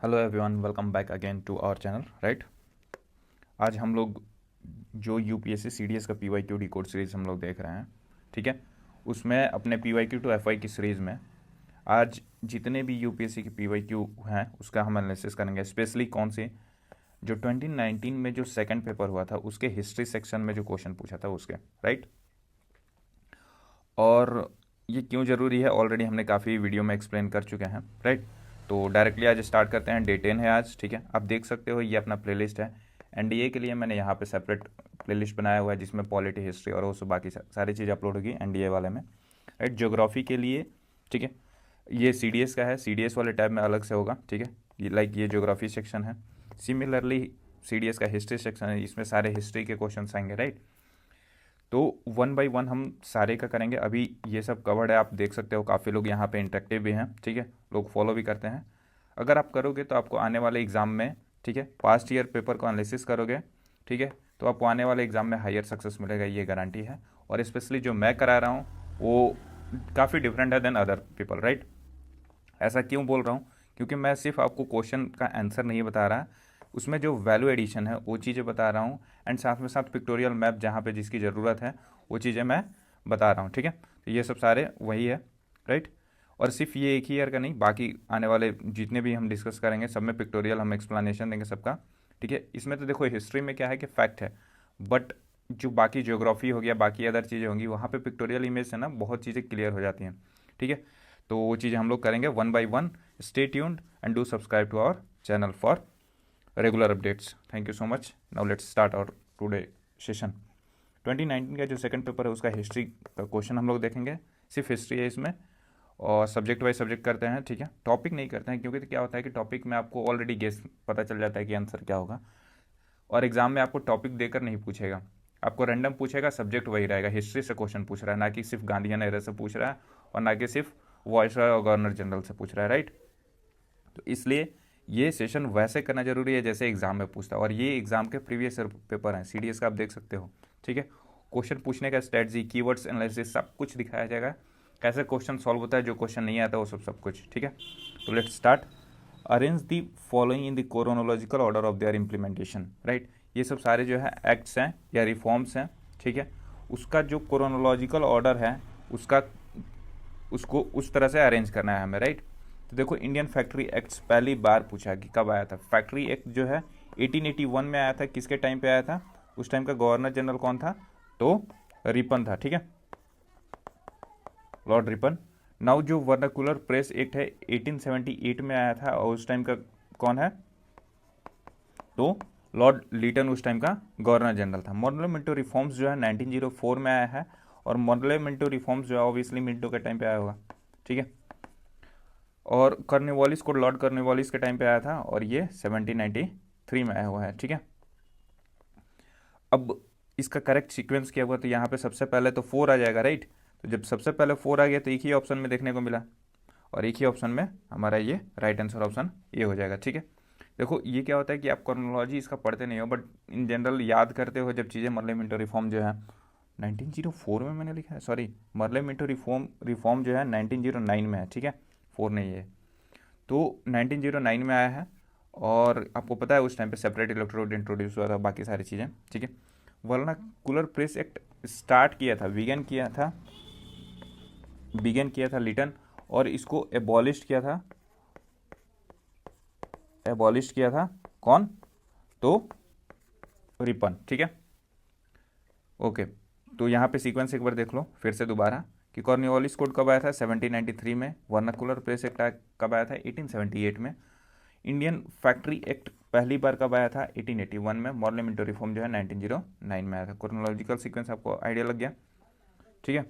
Hello everyone, welcome back again to our channel right. आज हम लोग जो यूपीएससी सीडीएस का पीवाईक्यू डिकोड सीरीज़ हम लोग देख रहे हैं, ठीक है। उसमें अपने पीवाईक्यू टू एफवाई की सीरीज़ में आज जितने भी यूपीएससी के पीवाईक्यू हैं उसका हम एनालिसिस करेंगे। स्पेशली कौन से जो 2019 में जो सेकंड पेपर हुआ था उसके हिस्ट्री सेक्शन में जो क्वेश्चन पूछा था उसके, राइट। और ये क्यों ज़रूरी है ऑलरेडी हमने काफ़ी वीडियो में एक्सप्लेन कर चुके हैं, राइट। तो डायरेक्टली आज स्टार्ट करते हैं। डे 10 है आज, ठीक है। आप देख सकते हो ये अपना प्लेलिस्ट है। एनडीए के लिए मैंने यहाँ पे सेपरेट प्लेलिस्ट बनाया हुआ है जिसमें पॉलिटी, हिस्ट्री और वो सब बाकी सारी चीज़ अपलोड होगी एनडीए वाले में, राइट। ज्योग्राफी के लिए, ठीक है, ये सीडीएस का है, सीडीएस वाले टैब में अलग से होगा, ठीक है। ये ये ज्योग्राफी सेक्शन है। सिमिलरली सीडीएस का हिस्ट्री सेक्शन है, इसमें सारे हिस्ट्री के क्वेश्चन आएंगे, राइट। तो वन बाय वन हम सारे का करेंगे। अभी ये सब कवर्ड है, आप देख सकते हो। काफ़ी लोग यहाँ पे इंटरेक्टिव भी हैं, ठीक है, लोग फॉलो भी करते हैं। अगर आप करोगे तो आपको आने वाले एग्ज़ाम में, ठीक है, पास्ट ईयर पेपर को एनालिसिस करोगे, ठीक है, तो आपको आने वाले एग्ज़ाम में हायर सक्सेस मिलेगा, ये गारंटी है। और स्पेशली जो मैं करा रहा हूँ वो काफ़ी डिफरेंट है देन अदर पीपल, राइट। ऐसा क्यों बोल रहा हूँ? क्योंकि मैं सिर्फ आपको क्वेश्चन का आंसर नहीं बता रहा, उसमें जो वैल्यू एडिशन है वो चीज़ें बता रहा हूँ, एंड साथ में साथ पिक्टोरियल मैप जहाँ पे जिसकी ज़रूरत है वो चीज़ें मैं बता रहा हूँ, ठीक है। तो ये सब सारे वही है, राइट। और सिर्फ ये एक ही ईयर का नहीं, बाकी आने वाले जितने भी हम डिस्कस करेंगे सब में पिक्टोरियल हम एक्सप्लेनेशन देंगे सबका, ठीक है। इसमें तो देखो हिस्ट्री में क्या है कि फैक्ट है, बट जो बाकी ज्योग्राफी हो गया, बाकी अदर चीज़ें होंगी, वहाँ पे पिक्टोरियल इमेज से ना बहुत चीज़ें क्लियर हो जाती हैं, ठीक है। तो वो चीज़ें हम लोग करेंगे one by one. Stay tuned and do subscribe to our channel for regular updates. Thank you so much. Now let's start our today session. 2019 का जो सेकंड पेपर है उसका हिस्ट्री का क्वेश्चन हम लोग देखेंगे। सिर्फ हिस्ट्री है इसमें, और सब्जेक्ट वाइज सब्जेक्ट करते हैं, ठीक है। टॉपिक नहीं करते हैं क्योंकि तो क्या होता है कि टॉपिक में आपको ऑलरेडी गेस पता चल जाता है कि आंसर क्या होगा, और एग्जाम में आपको टॉपिक देकर नहीं पूछेगा, आपको रैंडम पूछेगा, सब्जेक्ट वही रहेगा। हिस्ट्री से क्वेश्चन पूछ रहा है, ना कि सिर्फ गांधीयन एरा से पूछ रहा है, और ना कि सिर्फ वायसरॉय और गवर्नर जनरल से पूछ रहा है, राइट। तो इसलिए ये सेशन वैसे करना जरूरी है जैसे एग्जाम में पूछता है, और ये एग्जाम के प्रीवियस पेपर हैं सीडीएस का, आप देख सकते हो, ठीक है। क्वेश्चन पूछने का स्ट्रेटजी, कीवर्ड्स एनालिसिस सब कुछ दिखाया जाएगा, कैसे क्वेश्चन सॉल्व होता है, जो क्वेश्चन नहीं आता वो सब कुछ, ठीक है। तो let's start. Arrange the following in the chronological order of their implementation, right. ये सब सारे जो है एक्ट्स हैं या रिफॉर्म्स हैं, ठीक है। उसका जो क्रोनोलॉजिकल ऑर्डर है उसका, उसको उस तरह से अरेंज करना है हमें, राइट। तो देखो इंडियन फैक्ट्री एक्ट पहली बार पूछा कि कब आया था। फैक्ट्री एक्ट जो है 1881 में आया था। किसके टाइम पे आया था? उस टाइम का गवर्नर जनरल कौन था? तो रिपन था, ठीक है, लॉर्ड रिपन। नाउ जो वर्नाकुलर प्रेस एक्ट है 1878 में आया था, और उस टाइम का कौन है? तो लॉर्ड लीटन उस टाइम का गवर्नर जनरल था। मॉडल मिंटो रिफॉर्म्स जो है 1904 में आया है, और मॉडल मिंटो रिफॉर्म्स जो है ऑब्वियसली मिंटो के टाइम पे आया होगा, ठीक है। और कॉर्नवालिस को लॉर्ड कॉर्नवालिस के टाइम पे आया था, और ये 1793 में आया हुआ है, ठीक है। अब इसका करेक्ट सीक्वेंस क्या हुआ? तो यहाँ पे सबसे पहले तो 4 आ जाएगा, राइट। तो जब सबसे पहले 4 आ गया तो एक ही ऑप्शन में देखने को मिला, और एक ही ऑप्शन में हमारा ये राइट आंसर ऑप्शन ये हो जाएगा, ठीक है। देखो ये क्या होता है कि आप क्रोनोलॉजी इसका पढ़ते नहीं हो, बट इन जनरल याद करते हो जब चीज़ें। मर्ले मिंटो रिफॉर्म जो है 1904 में मैंने लिखा है, सॉरी, मर्ले मिंटो रिफॉर्म जो है 1909 में है, ठीक है, 4 नहीं है। तो 1909 में आया है, और आपको पता है उस टाइम पे सेपरेट इलेक्ट्रोड इंट्रोड्यूस हुआ था, बाकी सारी चीज़ें, ठीक है। वर्नाकुलर प्रेस एक्ट स्टार्ट किया था, बिगन किया था लिटन, और इसको एबॉलिश किया था कौन? तो रिपन, ठीक है, ओके। तो यहाँ पे सीक्वेंस एक बार देख लो फिर से दोबारा कि कॉर्नवालिस कोड कब आया था? 1793 में। वर्नाकुलर प्रेस एक्ट कब आया था? 1878 में। इंडियन फैक्ट्री एक्ट पहली बार कब आया था? 1881 में। मॉडल मिंटो रिफॉर्म जो है 1909 में आया था। क्रोनोलॉजिकल सीक्वेंस आपको आइडिया लग गया, ठीक है।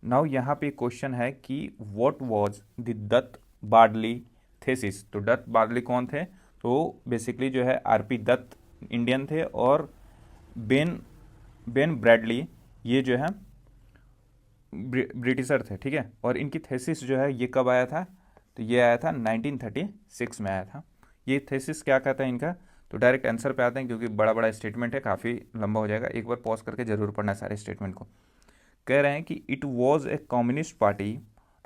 नाउ यहाँ पे क्वेश्चन है कि what was the Dutt Bardley thesis. तो दत्त बार्डली कौन थे? तो बेसिकली जो है आरपी दत्त इंडियन थे, और बेन बेन ब्रैडली ये जो है ब्रिटिशर थे, ठीक है। और इनकी थेसिस जो है ये कब आया था? तो ये आया था 1936 में आया था। ये थेसिस क्या कहता है इनका? तो डायरेक्ट आंसर पे आते हैं क्योंकि बड़ा बड़ा स्टेटमेंट है, काफ़ी लंबा हो जाएगा। एक बार पॉज करके जरूर पढ़ना सारे स्टेटमेंट को। कह रहे हैं कि it was a communist party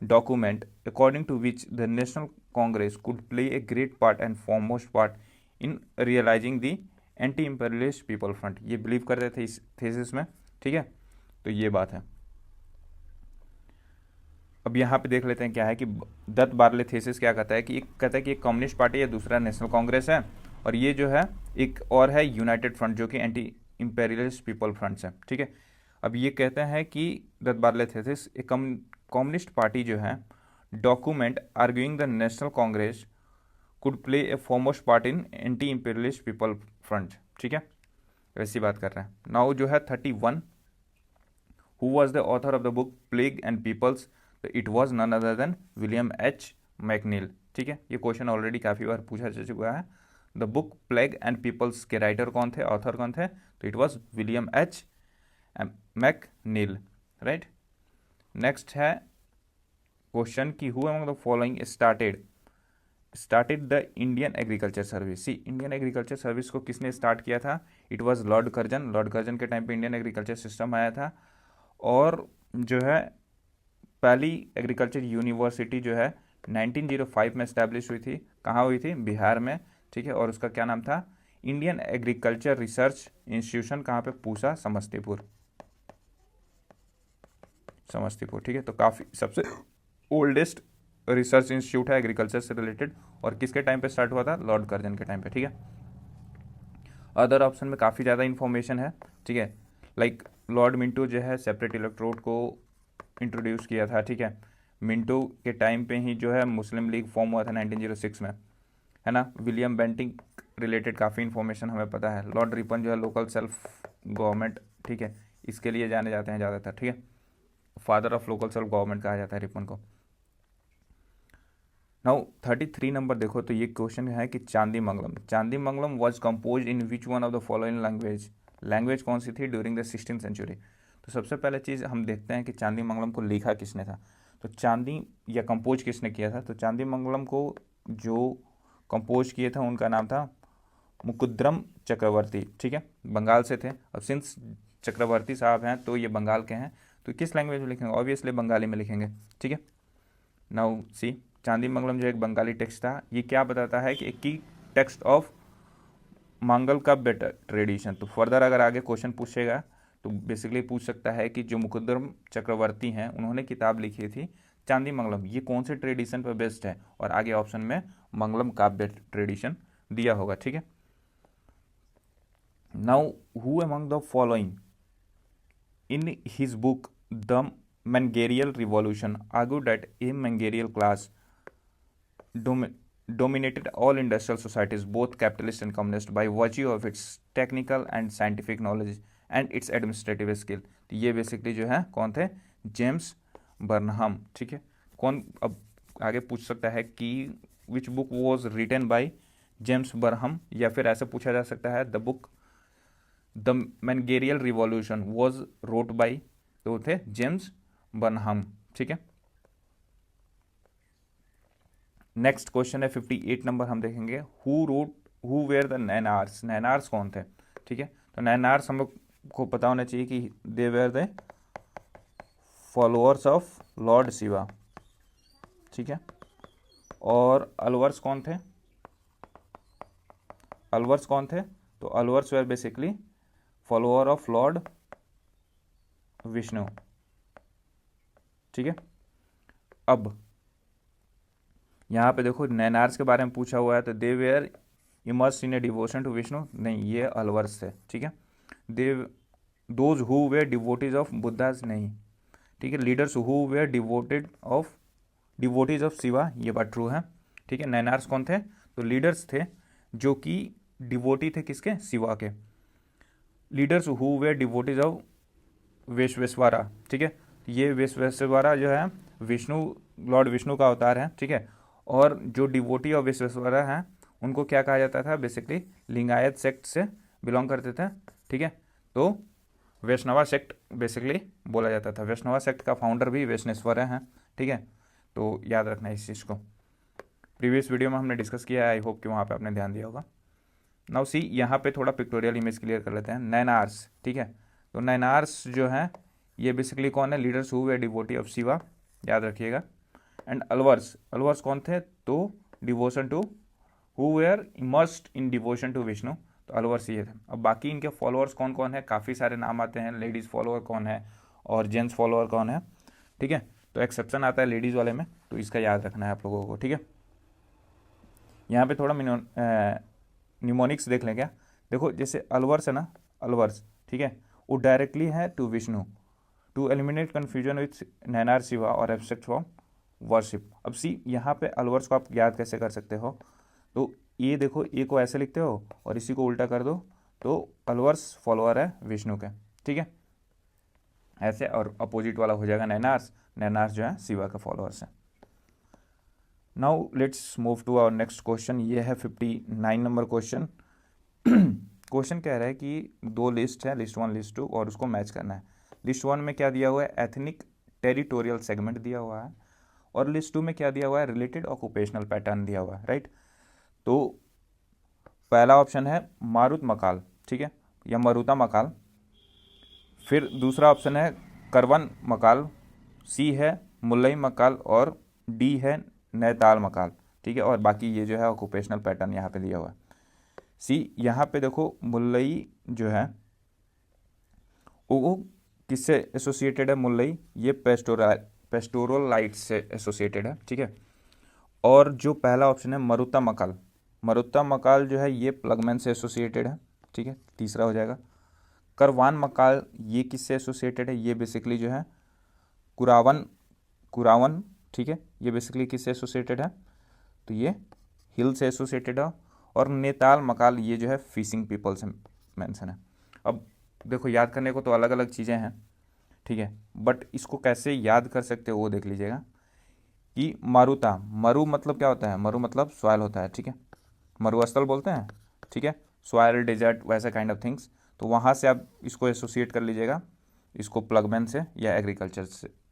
document according to which the National Congress could play a great part and foremost part in realizing the anti-imperialist people front। ये बिलीव करते थे इस थीसिस में, ठीक है। तो ये बात है। अब यहाँ पे देख लेते हैं क्या है कि दत्त बार्ले थीसिस क्या कहता है कि एक कहता है कि एक कम्युनिस्ट पार्टी है, दूसरा नेशनल कांग्रेस है, और ये जो है एक और है यूनाइटेड फ्रंट जो कि एंटी इंपेरियलिस्ट पीपल फ्रंट्स है, ठीक है। अब ये कहते हैं कि दत्त बार्ले थीसिस एक कम्युनिस्ट पार्टी जो है document arguing the national Congress could play A foremost part in anti imperialist people front, ठीक है। वैसी बात कर रहे हैं। नाउ जो है 31, who was the author of the book plague and peoples, it was none other than William H McNeill, ठीक है। ये क्वेश्चन ऑलरेडी काफ़ी बार पूछा जा चुका है। The book plague and peoples के राइटर कौन थे, ऑथर कौन थे, तो it was William H McNeill, right. Next है क्वेश्चन की who among the following started the Indian agriculture service. See, Indian agriculture service को किसने स्टार्ट किया था, it was lord Curzon. Lord Curzon के टाइम पे इंडियन एग्रीकल्चर सिस्टम आया था, और जो है पहली एग्रीकल्चर यूनिवर्सिटी जो है 1905 में इस्टेब्लिश हुई थी। कहाँ हुई थी, बिहार में, ठीक है। और उसका क्या नाम था, इंडियन एग्रीकल्चर रिसर्च इंस्टीट्यूशन। कहाँ पे, पूसा, समस्तीपुर, ठीक है। तो काफ़ी सबसे ओल्डेस्ट रिसर्च इंस्टीट्यूट है एग्रीकल्चर से रिलेटेड, और किसके टाइम पे स्टार्ट हुआ था, लॉर्ड कर्जन के टाइम पे, ठीक है। अदर ऑप्शन में काफ़ी ज़्यादा इन्फॉर्मेशन है, ठीक है। लाइक लॉर्ड मिंटो जो है सेपरेट इलेक्ट्रोड को इंट्रोड्यूस किया था, ठीक है। मिंटो के टाइम पे ही जो है मुस्लिम लीग फॉर्म हुआ था 1906 में, है ना। विलियम बेंटिंग रिलेटेड काफ़ी इन्फॉर्मेशन हमें पता है। लॉर्ड रिपन जो है लोकल सेल्फ गवर्नमेंट, ठीक है, इसके लिए जाने जाते हैं ज़्यादातर, ठीक है। Father of local self government कहा जाता है रिपन को। नाउ 33 नंबर देखो, तो ये क्वेश्चन है कि Chandi Mangalam was compose in which one of the following language कौन सी थी ड्यूरिंग द 16th सेंचुरी। तो सबसे पहले चीज़ हम देखते हैं कि चांदी मंगलम को लिखा किसने था, तो चांदी या कंपोज किसने किया था। तो चांदी मंगलम को जो कंपोज किए थे उनका नाम था मुकुद्रम चक्रवर्ती, ठीक है, बंगाल से थे। अब सिंस चक्रवर्ती साहब हैं तो ये बंगाल के हैं, तो किस लैंग्वेज में लिखेंगे, ऑब्वियसली बंगाली में लिखेंगे, ठीक है। नाउ सी, चांदी मंगलम जो एक बंगाली टेक्स्ट था, ये क्या बताता है कि एक की टेक्स्ट ऑफ मंगल का बेटर ट्रेडिशन। तो फर्दर अगर आगे क्वेश्चन पूछेगा तो बेसिकली पूछ सकता है कि जो मुकुंदम चक्रवर्ती हैं उन्होंने किताब लिखी थी चांदी मंगलम, ये कौन से ट्रेडिशन पर बेस्ड है, और आगे ऑप्शन में मंगलम काव्य ट्रेडिशन दिया होगा, ठीक है। Now who among the following in his book the Managerial Revolution argued that a managerial class dominated all industrial societies, both capitalist and communist, by virtue of its technical and scientific knowledge and its administrative skill। तो ये basically जो है कौन थे, James Burnham, ठीक है। कौन, अब आगे पूछ सकता है कि which book was written by James Burnham, या फिर ऐसे पूछा जा सकता है the book the managerial revolution was wrote by, तो थे जेम्स बर्नहम, ठीक है। नेक्स्ट क्वेश्चन है 58 नंबर, हम देखेंगे who were the Nayanars. Nayanars कौन थे, ठीक है। तो नैनार्स हम लोग को पता होना चाहिए कि they were the followers of lord Shiva, ठीक है। और अलवर्स कौन थे, तो Alvars were basically follower of lord Vishnu, ठीक है। अब यहाँ पे देखो नैनार्स के बारे में पूछा हुआ है, तो they were immersed in a devotion to Vishnu, नहीं, ये अलवर्स थे, ठीक है। They those who were devotees of Buddhas, नहीं, ठीक है। Leaders who were devotees of Shiva, ये बात ट्रू है, ठीक है। नैनार्स कौन थे, तो लीडर्स थे जो कि डिवोटी थे किसके, शिवा के। Leaders who were devotees of Vishweshwara, ठीक है। ये विश्वेश्वरा जो है लॉर्ड विष्णु का अवतार है, ठीक है। और जो डिवोटी ऑफ विश्वेश्वरा हैं उनको क्या कहा जाता था, बेसिकली लिंगायत सेक्ट से बिलोंग करते थे, ठीक है। तो वैष्णवा सेक्ट बेसिकली बोला जाता था। वैष्णवा सेक्ट का फाउंडर भी वैष्णेश्वर हैं, ठीक है। तो याद रखना इस चीज़ को, प्रीवियस वीडियो में हमने डिस्कस किया है, आई होप कि वहाँ पे आपने ध्यान दिया होगा। नाउ सी, यहाँ पे थोड़ा पिक्टोरियल इमेज क्लियर कर लेते हैं। नैनार्स, ठीक है। तो नैनार्स जो हैं ये बेसिकली कौन है, leaders who were devotee of Shiva, याद रखिएगा। एंड अलवर्स, अलवर्स कौन थे? तो devotion to, who were immersed in devotion to Vishnu, तो अलवर्स ये थे। अब बाकी इनके फॉलोअर्स कौन कौन है, काफ़ी सारे नाम आते हैं, लेडीज़ फॉलोअर कौन है और जेंट्स फॉलोअर कौन है, ठीक है। तो एक्सेप्शन आता है लेडीज़ वाले में, तो इसका याद रखना है आप लोगों को, ठीक है। यहाँ पे थोड़ा निमोनिक्स देख लें क्या। देखो जैसे अलवर्स है ना, अलवर्स, ठीक है, वो डायरेक्टली है to Vishnu, to eliminate confusion with Nayanar Shiva और एब्स्ट्रैक्ट फ्रॉम वर्शिप। अब सी यहाँ पे अलवर्स को आप याद कैसे कर सकते हो, तो ये देखो, ए को ऐसे लिखते हो और इसी को उल्टा कर दो, तो अलवर्स फॉलोअर है विष्णु के, ठीक है, ऐसे। और अपोजिट वाला हो जाएगा नैनार्स, नैनार्स जो है शिवा का फॉलोअर्स है। Now let's move to our next question. ये है 59 नंबर क्वेश्चन। क्वेश्चन कह रहा है कि दो लिस्ट है, लिस्ट 1 लिस्ट 2, और उसको मैच करना है। लिस्ट 1 में क्या दिया हुआ है, एथनिक टेरिटोरियल सेगमेंट दिया हुआ है, और लिस्ट 2 में क्या दिया हुआ है, रिलेटेड ऑक्यूपेशनल पैटर्न दिया हुआ है, राइट। तो पहला ऑप्शन है मारुत मकाल, ठीक है, या मरुता मकाल। फिर दूसरा ऑप्शन है करवन मकाल, सी है मुल्लई मकाल, और डी है नैताल मकाल, ठीक है। और बाकी ये जो है ऑक्यूपेशनल पैटर्न यहाँ पे दिया हुआ है। सी यहाँ पे देखो मुल्लई जो है वो किससे एसोसिएटेड है, मुल्लई ये पेस्टोरल लाइट से एसोसिएटेड है, ठीक है। और जो पहला ऑप्शन है मरुता मकाल, मरुता मकाल जो है ये प्लगमैन से एसोसिएटेड है, ठीक है, तीसरा हो जाएगा। करवान मकाल ये किससे एसोसिएटेड है, ये बेसिकली जो है कुरावन, ठीक है, ये बेसिकली किससे एसोसिएटेड है, तो ये हिल से एसोसिएटेड है। और नेताल मकाल ये जो है फिशिंग पीपल से मेंशन है। अब देखो याद करने को तो अलग अलग चीज़ें हैं, ठीक है, बट इसको कैसे याद कर सकते हो वो देख लीजिएगा कि मारुता, मरु मतलब क्या होता है, मरु मतलब सॉइल होता है, ठीक है, मरुस्थल बोलते हैं, ठीक है, सॉइल डेजर्ट वैसे काइंड ऑफ थिंग्स। तो वहाँ से आप इसको एसोसिएट कर लीजिएगा, इसको प्लगमैन से या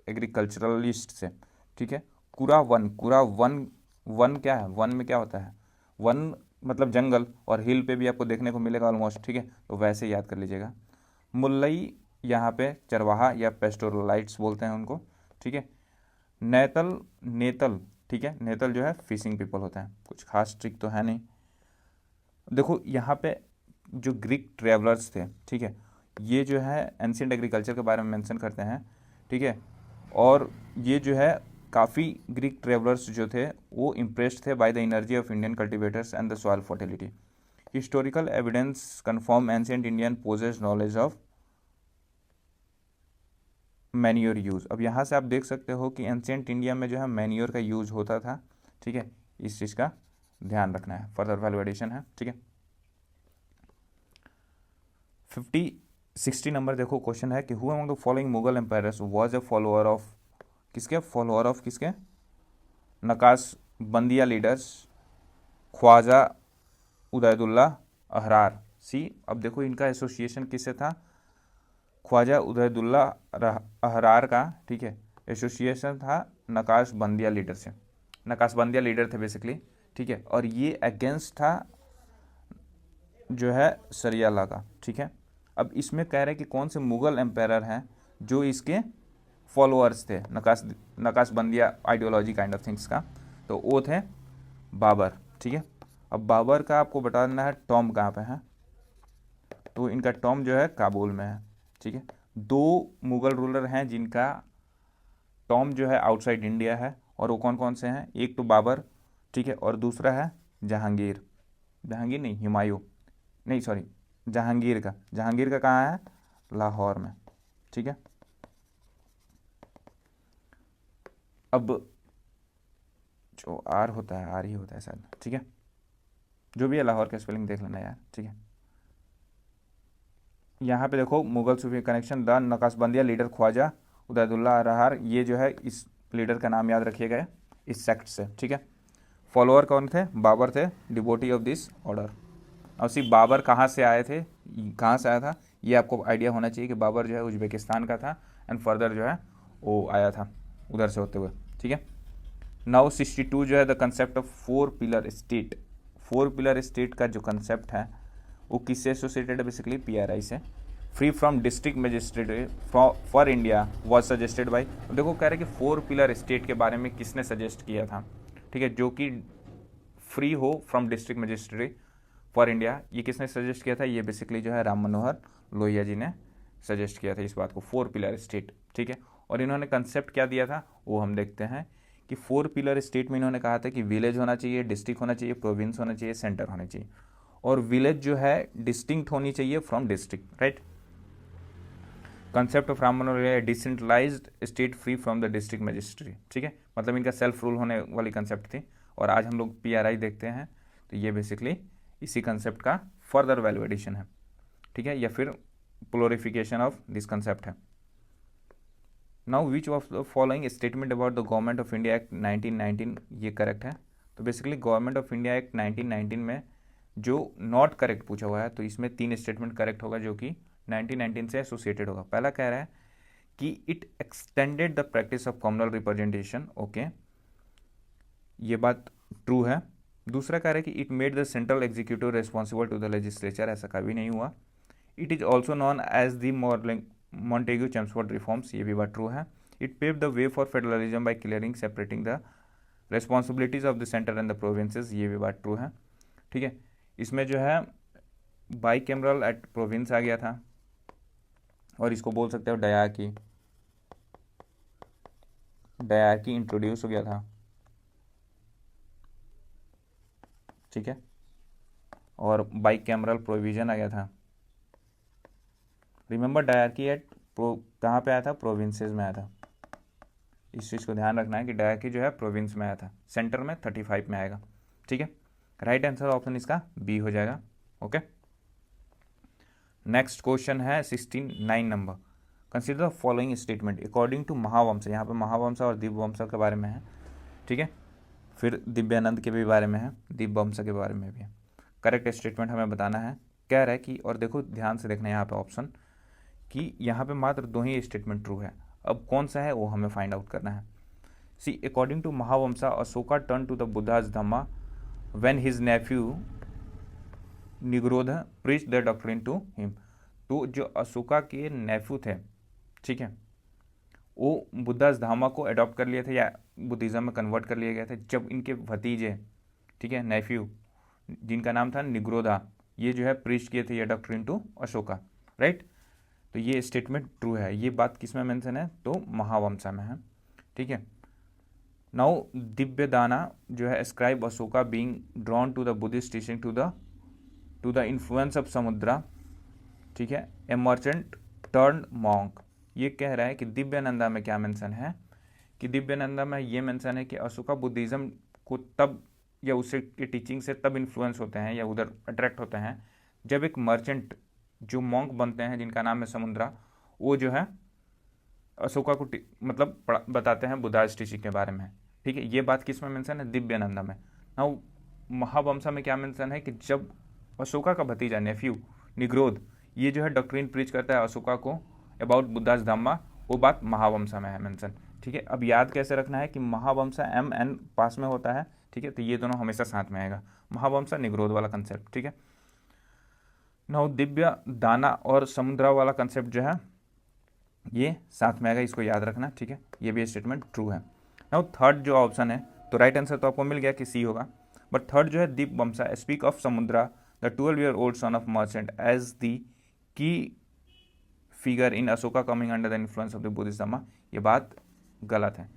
एग्रीकल्चरलिस्ट से, ठीक है। वन क्या है, वन में क्या होता है, वन मतलब जंगल, और हिल पे भी आपको देखने को मिलेगा ऑलमोस्ट, ठीक है, तो वैसे याद कर लीजिएगा। मुल्लई यहाँ पे चरवाहा या पेस्टोरलाइट्स बोलते हैं उनको, ठीक है। नेतल, ठीक है, नेतल जो है फिशिंग पीपल होता है, कुछ खास ट्रिक तो है नहीं। देखो यहाँ पे जो ग्रीक ट्रेवलर्स थे, ठीक है, ये जो है एंशिएंट एग्रीकल्चर के बारे में मेंशन करते हैं, ठीक है। और ये जो है काफ़ी ग्रीक ट्रेवलर्स जो थे वो इम्प्रेस्ड थे by the energy of Indian cultivators and the soil fertility. Historical evidence confirm ancient Indian possess knowledge of manure use. अब यहाँ से आप देख सकते हो कि एंशिएंट इंडिया में जो है मैन्योर का यूज़ होता था, ठीक है, इस चीज़ का ध्यान रखना है, फर्दर वैल्यूएडिशन है, ठीक है। 60 नंबर देखो क्वेश्चन है कि who among the following Mughal empires was a follower of किसके, Naqshbandiya leaders, Khwaja Ubaidullah Ahrar. See अब देखो इनका एसोसिएशन किससे था, ख्वाजा उदैदुल्ला अहरार का, ठीक है, एसोसिएशन था नकाश बंदिया लीडर से, नकाश बंदिया लीडर थे बेसिकली, ठीक है। और ये अगेंस्ट था जो है शरिया लॉ का, ठीक है। अब इसमें कह रहे हैं कि कौन से मुगल एम्पायर हैं जो इसके फॉलोअर्स थे नकाश बंदिया आइडियोलॉजी काइंड ऑफ थिंग्स का, तो वो थे बाबर, ठीक है। अब बाबर का आपको बता देना है टॉम कहाँ पे है, तो इनका टॉम जो है काबुल में है, ठीक है। दो मुगल रूलर हैं जिनका टॉम जो है आउटसाइड इंडिया है, और वो कौन कौन से हैं, एक तो बाबर, ठीक है, और दूसरा है जहांगीर नहीं, हुमायूं नहीं, सॉरी, जहांगीर का कहाँ है, लाहौर में, ठीक है। अब जो आर होता है, आर ही होता है शायद, ठीक है, जो भी है लाहौर का स्पेलिंग देख लेना यार, ठीक है। यहाँ पे देखो मुगल सूफी कनेक्शन, द नकाशबंदिया लीडर ख्वाजा उदैदुल्ला अरहार, ये जो है इस लीडर का नाम याद रखिएगा इस सेक्ट से, ठीक है। फॉलोअर कौन थे, बाबर थे, डिवोटी ऑफ दिस ऑर्डर। और सिर्फ बाबर कहाँ से आया था ये आपको आइडिया होना चाहिए कि बाबर जो है उज्बेकिस्तान का था, एंड फर्दर जो है वो आया था उधर से होते हुए, ठीक है। नाउ 62 जो है the concept of 4 pillar state का जो कंसेप्ट है वो किससे एसोसिएटेड है, बेसिकली PRI से। Free from district magistrate for India was suggested by. देखो कह रहे कि 4 पिलर स्टेट के बारे में किसने सजेस्ट किया था, ठीक है, जो कि फ्री हो from district magistrate for India. ये किसने सजेस्ट किया था, ये बेसिकली जो है राम मनोहर लोहिया जी ने सजेस्ट किया था इस बात को, 4 पिलर स्टेट, ठीक है। और इन्होंने कंसेप्ट क्या दिया था वो हम देखते हैं कि 4 पिलर स्टेट में इन्होंने कहा था कि विलेज होना चाहिए, डिस्ट्रिक्ट होना चाहिए, प्रोविंस होना चाहिए, सेंटर होना चाहिए, और विलेज जो है डिस्टिंक्ट होनी चाहिए from district, right. Concept of Ram Manohar Lohia decentralized state free from the district magistrate, ठीक है, मतलब इनका सेल्फ रूल होने वाली कंसेप्ट थी। और आज हम लोग PRI देखते हैं तो ये बेसिकली इसी कंसेप्ट का फर्दर वैलिडेशन है, ठीक है, या फिर प्लोरिफिकेशन ऑफ दिस कंसेप्ट है। Now which of the following statement about the government of India act 1919, ये करेक्ट है। तो basically government of India act 1919 में जो नॉट करेक्ट पूछा हुआ है, तो इसमें 3 स्टेटमेंट करेक्ट होगा जो कि 1919 से एसोसिएटेड होगा। पहला कह रहा है कि it extended the practice of communal representation, okay, ये बात ट्रू है। दूसरा कह रहा है कि it made the central executive responsible to the legislature, ऐसा कभी नहीं हुआ। It is also known as the Montagu Chelmsford reforms, ये भी बात ट्रू है। It pave the way for federalism by clearing separating the responsibilities of the centre and the provinces, ये भी बात ट्रू है, ठीक है। इसमें जो है बाई कैमरल एट प्रोविंस आ गया था, और इसको बोल सकते हो डायरकी इंट्रोड्यूस हो गया था, ठीक है, और बाई कैमरल प्रोविजन आ गया था। रिमेंबर डायरकी एट कहाँ पे आया था, प्रोविंसेस में आया था। इस चीज़ को ध्यान रखना है कि डायरकी जो है प्रोविंस में आया था, सेंटर में 35 में आएगा, ठीक है। राइट आंसर ऑप्शन इसका बी हो जाएगा, ओके। नेक्स्ट क्वेश्चन है 69 नंबर। Consider the following statement according to Mahavamsa, यहाँ पे महावंश और दिव्यवंश के बारे में है, ठीक है, फिर दिव्यानंद के भी बारे में है, दिव्यवंश के बारे में भी है। करेक्ट स्टेटमेंट हमें बताना है। कह रहा है कि, और देखो ध्यान से देखना यहाँ पे ऑप्शन, कि यहाँ पे मात्र 2 ही स्टेटमेंट ट्रू है। अब कौन सा है वो हमें फाइंड आउट करना है। See according to Mahavamsa Ashoka turn to the Buddhas Dhamma when his nephew Nigrodha preach the doctrine to him. तो जो अशोका के नेफ्यू थे, ठीक है, वो बुद्धास धामा को अडॉप्ट कर लिए थे या बुद्धिज्म में कन्वर्ट कर लिए गए थे जब इनके भतीजे, ठीक है, नेफ्यू जिनका नाम था निग्रोधा, ये जो है प्रीच किए थे ये डॉक्ट्रिन टू अशोका, राइट। तो ये स्टेटमेंट ट्रू है। ये बात किस में मेंशन है, तो महावंशा में है, ठीक है। नाउ दिव्यदाना जो है scribe Ashoka being drawn to the Buddhist teaching to the influence of Samudra, ठीक है, ए मर्चेंट टर्न मॉन्क। ये कह रहा है कि दिव्यानंदा में क्या मेंशन है, कि दिव्यानंदा में ये मेंशन है कि अशोका बुद्धिज्म को तब या उससे के टीचिंग से तब इन्फ्लुएंस होते हैं या उधर अट्रैक्ट होते हैं जब एक मर्चेंट जो मॉन्क बनते हैं जिनका नाम है समुद्रा, वो जो है अशोका को मतलब बताते हैं बुद्धाइस्ट टीचिंग के बारे में, ठीक है। ये बात किस में मेंशन है, दिव्यानंदा में। नाउ महावंशा में क्या मेंशन है कि जब अशोका का भतीजा नेफ्यू निग्रोध ये जो है डॉक्ट्रिन प्रीच करता है अशोका को अबाउट बुद्धास धम्मा, वो बात महावंशा में है मेंशन, ठीक है। अब याद कैसे रखना है कि महावंशा MN पास में होता है, ठीक है, तो ये दोनों हमेशा साथ में आएगा, महावंशा निग्रोध वाला कंसेप्ट, ठीक है। नाउ दिव्य दाना और समुद्रा वाला कंसेप्ट जो है ये साथ में आएगा, इसको याद रखना, ठीक है। ये भी स्टेटमेंट ट्रू है। नाउ थर्ड जो ऑप्शन है, तो राइट आंसर तो आपको मिल गया कि सी होगा, बट थर्ड जो है Divyavamsa speak of Samudra the 12-year-old son of merchant as the key figure in Ashoka coming under the influence of the Buddhist Dhamma, ये बात गलत है,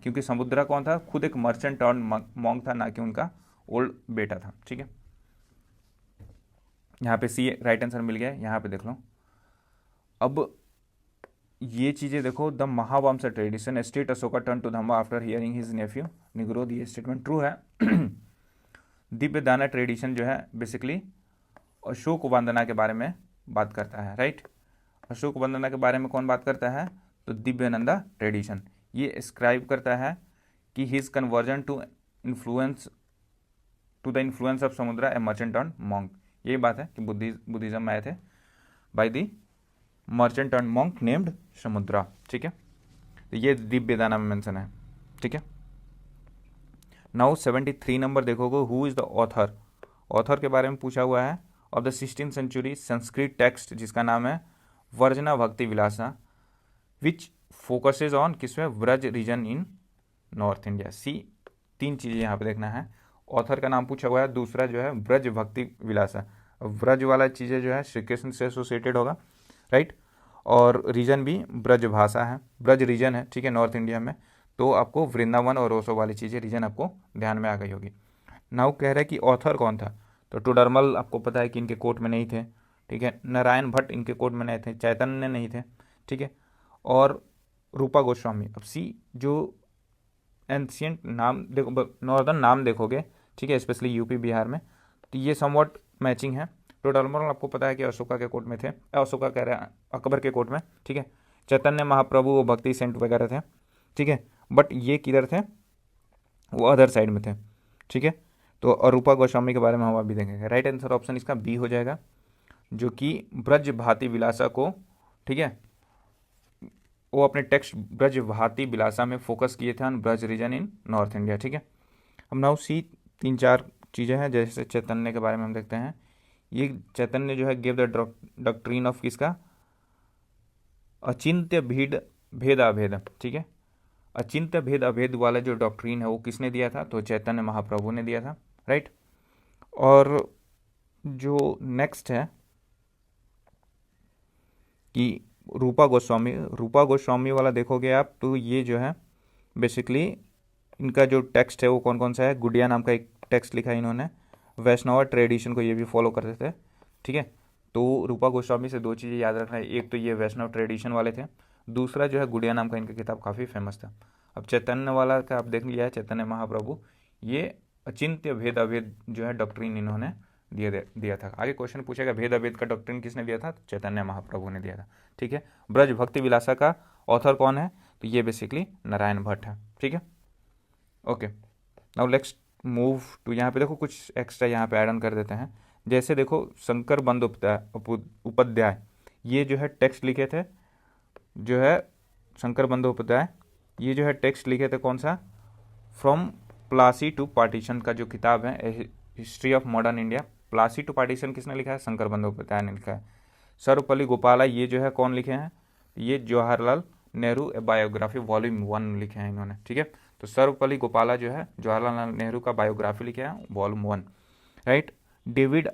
क्योंकि समुद्रा कौन था, खुद एक मर्चेंट टर्न मॉन्क था, ना कि उनका ओल्ड बेटा था, ठीक है। यहाँ पे सी राइट आंसर मिल गया, यहाँ पे देख लो। अब ये चीज़ें देखो, the Mahavamsa tradition state Ashoka turn to Dhamma after hearing his nephew Nigrodh, ये स्टेटमेंट ट्रू है। दिव्यदाना ट्रेडिशन जो है बेसिकली अशोक वंदना के बारे में बात करता है, राइट। अशोक वंदना के बारे में कौन बात करता है, तो दिव्यानंदा ट्रेडिशन ये स्क्राइब करता है कि his conversion to the influence of Samudra a merchant turn monk, यही बात है कि बुद्धिज्म में आए थे by the merchant turn monk named समुद्रा, ठीक है। तो ये दिव्यदाना में मेंशन है, ठीक है। नाउ 73 नंबर देखोगे, who is the author, author के बारे में पूछा हुआ है of the 16th century Sanskrit text जिसका नाम है वर्जना भक्ति विलासा विच फोकसेज ऑन किसमें, Braj region in north India. सी, 3 चीज़ें यहाँ पे देखना है। ऑथर का नाम पूछा हुआ है, दूसरा जो है ब्रज भक्ति विलासा, ब्रज वाला चीज़ें जो है श्री कृष्ण से एसोसिएटेड होगा, राइट। और रीजन भी ब्रज भाषा है, ब्रज रीजन है, ठीक है, नॉर्थ इंडिया में। तो आपको वृंदावन और ओशो वाली चीज़ें रीजन आपको ध्यान में आ गई होगी। नाउ कह रहा है कि ऑथर कौन था, तो टोडरमल आपको पता है कि इनके कोर्ट में नहीं थे, ठीक है। नारायण भट्ट इनके कोर्ट में नहीं थे, चैतन्य नहीं थे, ठीक है। और रूपा गोस्वामी। अब सी, जो एंशियंट नाम देखो, नॉर्दर्न नाम देखोगे, ठीक है, स्पेशली यूपी बिहार में, तो ये समवॉट मैचिंग है। टोडरमल आपको पता है कि अशोका के कोर्ट में थे, अशोका कह रहे हैं अकबर के कोर्ट में, ठीक है। चैतन्य महाप्रभु वो भक्ति सेंट वगैरह थे, ठीक है। बट ये किधर थे, वो अदर साइड में थे, ठीक है। तो और रूपा गोस्वामी के बारे में हम अभी देखेंगे। राइट आंसर ऑप्शन इसका बी हो जाएगा, जो कि ब्रज भाति विलासा को, ठीक है, वो अपने टेक्स्ट ब्रज भाति विलासा में फोकस किए थे on Braj region in north India, ठीक है। हम नाउ सी 3-4 चीज़ें हैं, जैसे चैतन्य के बारे में हम देखते हैं। ये चैतन्य जो है गिव द डॉक्ट्रीन ऑफ किसका, अचिंत्य भेद अभेद, ठीक है। अचिंत्य भेद अभेद वाला जो डॉक्ट्रीन है वो किसने दिया था, तो चैतन्य महाप्रभु ने दिया था, राइट। और जो नेक्स्ट है कि रूपा गोस्वामी वाला देखोगे आप, तो ये जो है बेसिकली इनका जो टेक्स्ट है वो कौन कौन सा है, गुडिया नाम का एक टेक्स्ट लिखा है इन्होंने, वैष्णव ट्रेडिशन को ये भी फॉलो करते थे, ठीक है। तो रूपा गोस्वामी से 2 चीज़ें याद रखना है, एक तो ये वैष्णव ट्रेडिशन वाले थे, दूसरा जो है गुडिया नाम का इनका किताब काफ़ी फेमस था। अब चैतन्य वाला का आप देख लिया है, चैतन्य महाप्रभु, ये अचिंत्य भेद अभेद जो है डॉक्ट्रिन इन्होंने दिया था। आगे क्वेश्चन पूछेगा भेद अभेद का डॉक्ट्रिन किसने दिया था, चैतन्य महाप्रभु ने दिया था, ठीक है। ब्रज भक्ति विलासा का ऑथर कौन है, तो ये बेसिकली नारायण भट्ट है, ठीक है। Okay, now next move to, यहाँ पे देखो कुछ एक्स्ट्रा यहाँ पे ऐड ऑन कर देते हैं। जैसे देखो शंकर बंदोपाध्याय ये जो है टेक्स्ट लिखे थे, जो है शंकर बंदोपाध्याय ये जो है टेक्स्ट लिखे थे कौन सा, फ्रॉम प्लासी टू पार्टीशन का जो किताब है, history of modern India. Plassey to partition किसने लिखा है, शंकर बंदोपाध्याय ने लिखा है। सर्वपल्ली गोपाला ये जो है कौन लिखे हैं, ये जवाहरलाल नेहरू बायोग्राफी वॉल्यूम 1 लिखे हैं इन्होंने, ठीक है। तो सर्वपल्ली गोपाला जो है जवाहरलाल नेहरू का बायोग्राफी लिखे हैं वॉल्यूम 1, राइट। डेविड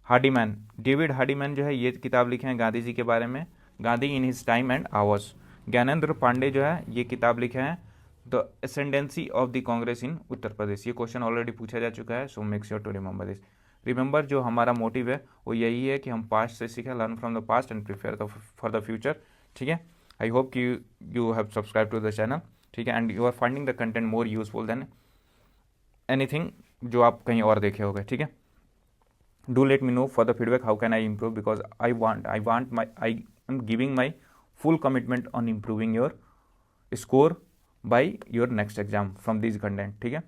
हार्डीमैन जो है ये किताब लिखे हैं गांधी जी के बारे में, Gandhi in his time and ours. Gyanendra Pandey जो है ये किताब लिखे हैं the ascendancy of the Congress in Uttar Pradesh. ये क्वेश्चन ऑलरेडी पूछा जा चुका है, so make sure to remember this. Remember जो हमारा मोटिव है वो यही है कि हम पास्ट से सीखें, learn from the past and prepare for the future, ठीक है। आई होप कि you have subscribe to the channel, ठीक है, and you are finding the content more useful than anything जो आप कहीं और देखे होंगे, ठीक है। Do let me know for the feedback how can I improve, because I am giving my full commitment on improving your score by your next exam from these content, ठीक है।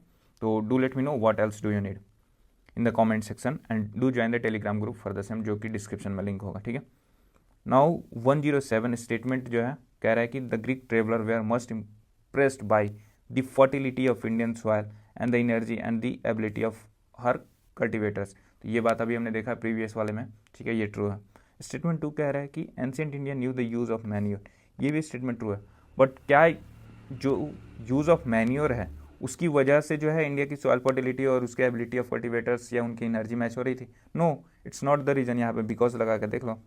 तो do let me know what else do you need in the comment section and do join the telegram group for the same, जो कि description में link होगा, ठीक है। Now 107 statement जो है कह रहा है कि the Greek traveller were must impressed by the fertility of Indian soil and the energy and the ability of her cultivators. तो ये बात अभी हमने देखा प्रीवियस वाले में, ठीक है, ये ट्रू है। स्टेटमेंट 2 कह रहा है कि ancient India new the use of manure. ये भी स्टेटमेंट ट्रू है, बट क्या जो यूज़ ऑफ मैन्योर है उसकी वजह से जो है इंडिया की सॉइल फर्टिलिटी और उसके एबिलिटी ऑफ कल्टिवेटर्स या उनकी एनर्जी मैच हो रही थी? No, it's not the reason. यहाँ पे बिकॉज लगा कर देख लो,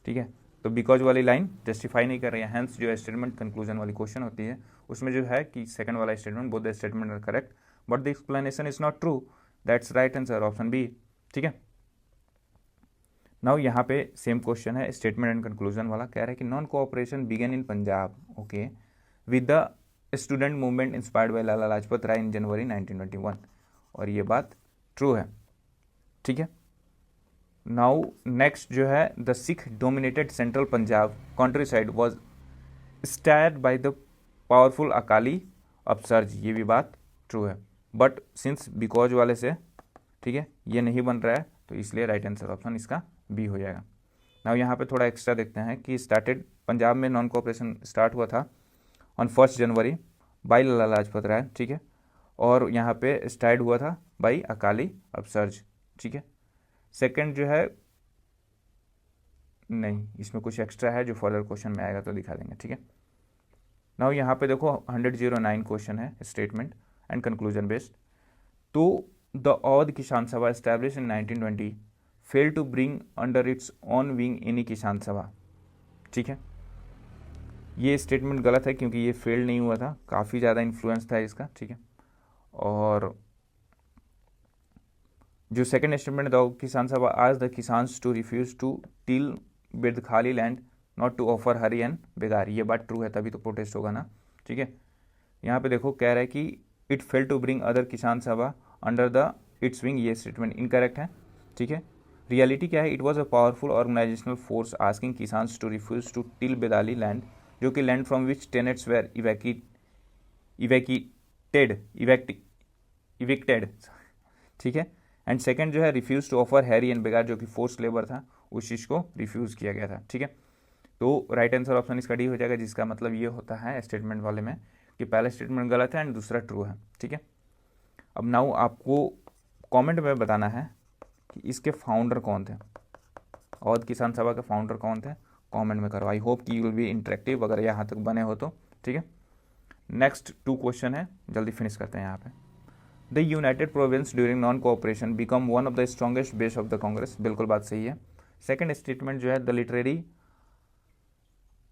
ठीक है। तो बिकॉज वाली लाइन जस्टिफाई नहीं कर रही है, हैंस जो स्टेटमेंट कंक्लूजन वाली क्वेश्चन होती है उसमें जो है कि सेकंड वाला statement, both the statement are correct but the explanation is not true, that's right answer option B, ठीक है। नाउ यहाँ पे सेम क्वेश्चन है स्टेटमेंट एंड कंक्लूजन वाला, कह रहा है कि non cooperation began in Punjab, okay, with the student movement inspired by Lala Lajpat Rai in January 1921, और ये बात ट्रू है, ठीक है। नाउ नेक्स्ट जो है the Sikh dominated central Punjab countryside was stirred by the powerful Akali upsurge, ये भी बात ट्रू है, बट सिंस बिकॉज वाले से, ठीक है, ये नहीं बन रहा है, तो इसलिए राइट आंसर ऑप्शन इसका बी हो जाएगा। नाउ यहाँ पे थोड़ा एक्स्ट्रा देखते हैं कि स्टार्टेड पंजाब में नॉन कोऑपरेशन स्टार्ट हुआ था ऑन 1 जनवरी बाई लाला लाजपत राय, ठीक है, और यहाँ पे स्टार्ट हुआ था बाई अकाली अपसर्ज, ठीक है। सेकंड जो है नहीं, इसमें कुछ एक्स्ट्रा है जो फर्दर क्वेश्चन में आएगा तो दिखा देंगे, ठीक है। नाउ यहाँ पे देखो 109 क्वेश्चन है, स्टेटमेंट एंड कंक्लूजन बेस्ड। तो the Awadh Kisan Sabha establish in 1920 fail to bring under its own wing any Kisan Sabha, ठीक है। ये स्टेटमेंट गलत है क्योंकि ये फेल नहीं हुआ था, काफ़ी ज़्यादा इन्फ्लुएंस था इसका, ठीक है। और जो सेकंड स्टेटमेंट था, किसान सभा आज the kisans to refuse to till with खाली land not to offer hari and begar, ये बात ट्रू है तभी तो प्रोटेस्ट होगा ना, ठीक है। यहाँ पे देखो कह रहा है कि it fail to bring other Kisan Sabha under the its wing, ये स्टेटमेंट इनकरेक्ट है, ठीक है। रियलिटी क्या है, it was a powerful organisational force asking kisans to refuse to till bedakhli land, जो कि land from which tenants were evicted, ठीक है। एंड सेकंड जो है refuse to offer hari and begar, जो कि फोर्स लेबर था, उस चीज़ को रिफ्यूज़ किया गया था, ठीक है। तो राइट आंसर ऑप्शन इसका डी हो जाएगा, जिसका मतलब ये होता है स्टेटमेंट वाले में कि पहला स्टेटमेंट गलत है एंड दूसरा ट्रू है, ठीक है। अब नाउ आपको कमेंट में बताना है कि इसके फाउंडर कौन थे, अवध किसान सभा के फाउंडर कौन थे, कमेंट में करो। आई होप कि यू विल बी इंटरेक्टिव अगर यहाँ तक बने हो तो, ठीक है। नेक्स्ट 2 क्वेश्चन है, जल्दी फिनिश करते हैं यहाँ पे। The united province during non cooperation become one of the strongest base of the Congress, बिल्कुल बात सही है। सेकंड स्टेटमेंट जो है, the literary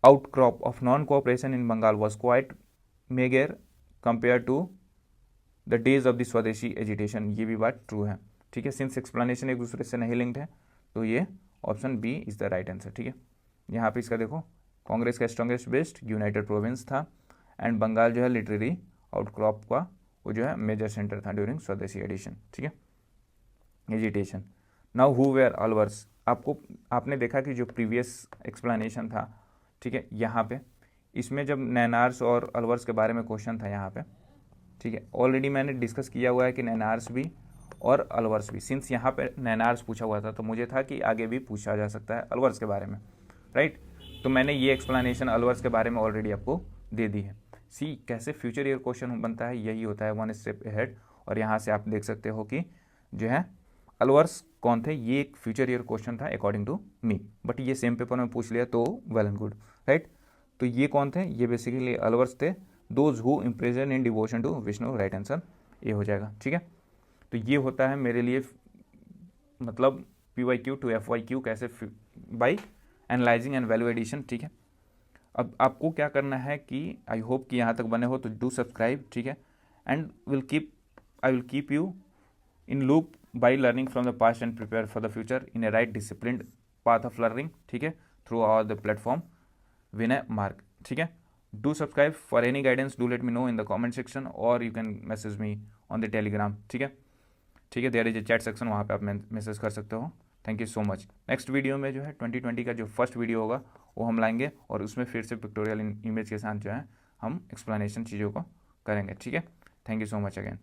outcrop of non cooperation in Bengal was quite meagre compare to the days of the swadeshi agitation, ये भी बात true है, ठीक है। सिंस एक्सप्लेनेशन एक दूसरे से नहीं लिंक्ड है तो ये option b is the right answer, ठीक है। यहाँ पे इसका देखो कांग्रेस का स्ट्रॉन्गेस्ट बेस्ड यूनाइटेड प्रोविंस था एंड बंगाल जो है लिटरेरी आउटक्रॉप का वो जो है मेजर सेंटर था ड्यूरिंग स्वदेशी एडिशन, ठीक है, agitation. Now who were Alvars, आपने देखा कि जो प्रीवियस एक्सप्लेनेशन था, ठीक है, यहाँ पे इसमें जब नैनार्स और अलवर्स के बारे में क्वेश्चन था यहाँ पे, ठीक है, ऑलरेडी मैंने डिस्कस किया हुआ है कि नैनार्स भी और अलवर्स भी। सिंस यहाँ पे नैनार्स पूछा हुआ था तो मुझे था कि आगे भी पूछा जा सकता है अलवर्स के बारे में, राइट। तो मैंने ये एक्सप्लेनेशन अलवर्स के बारे में ऑलरेडी आपको दे दी है। सी कैसे फ्यूचर ईयर क्वेश्चन बनता है, यही होता है वन स्टेप अहेड। और यहाँ से आप देख सकते हो कि जो है अलवर्स कौन थे, ये एक फ्यूचर ईयर क्वेश्चन था अकॉर्डिंग टू मी, बट ये सेम पेपर में पूछ लिया तो वेल एंड गुड, राइट। तो ये कौन थे, ये बेसिकली अलवर्स थे, those who impression in devotion to Vishnu, right answer ये हो जाएगा, ठीक है। तो ये होता है मेरे लिए मतलब PYQ टू FYQ कैसे by analysing and value addition, ठीक है। अब आपको क्या करना है कि आई होप कि यहाँ तक बने हो तो डू सब्सक्राइब, ठीक है, and I will keep you in loop by learning from the past and prepare for the future in a right disciplined path of learning, ठीक है, through our the platform Vinay Mark, ठीक है। Do subscribe, for any guidance do let me know in the comment section और you can message me on the Telegram, ठीक है, ठीक है। There is a chat section, वहाँ पे आप मैसेज कर सकते हो। Thank you so much. Next video में जो है 2020 का जो फर्स्ट वीडियो होगा वो हम लाएंगे और उसमें फिर से पिक्टोरियल इमेज के साथ जो है हम एक्सप्लेनेशन चीज़ों को करेंगे, ठीक है। Thank you so much again.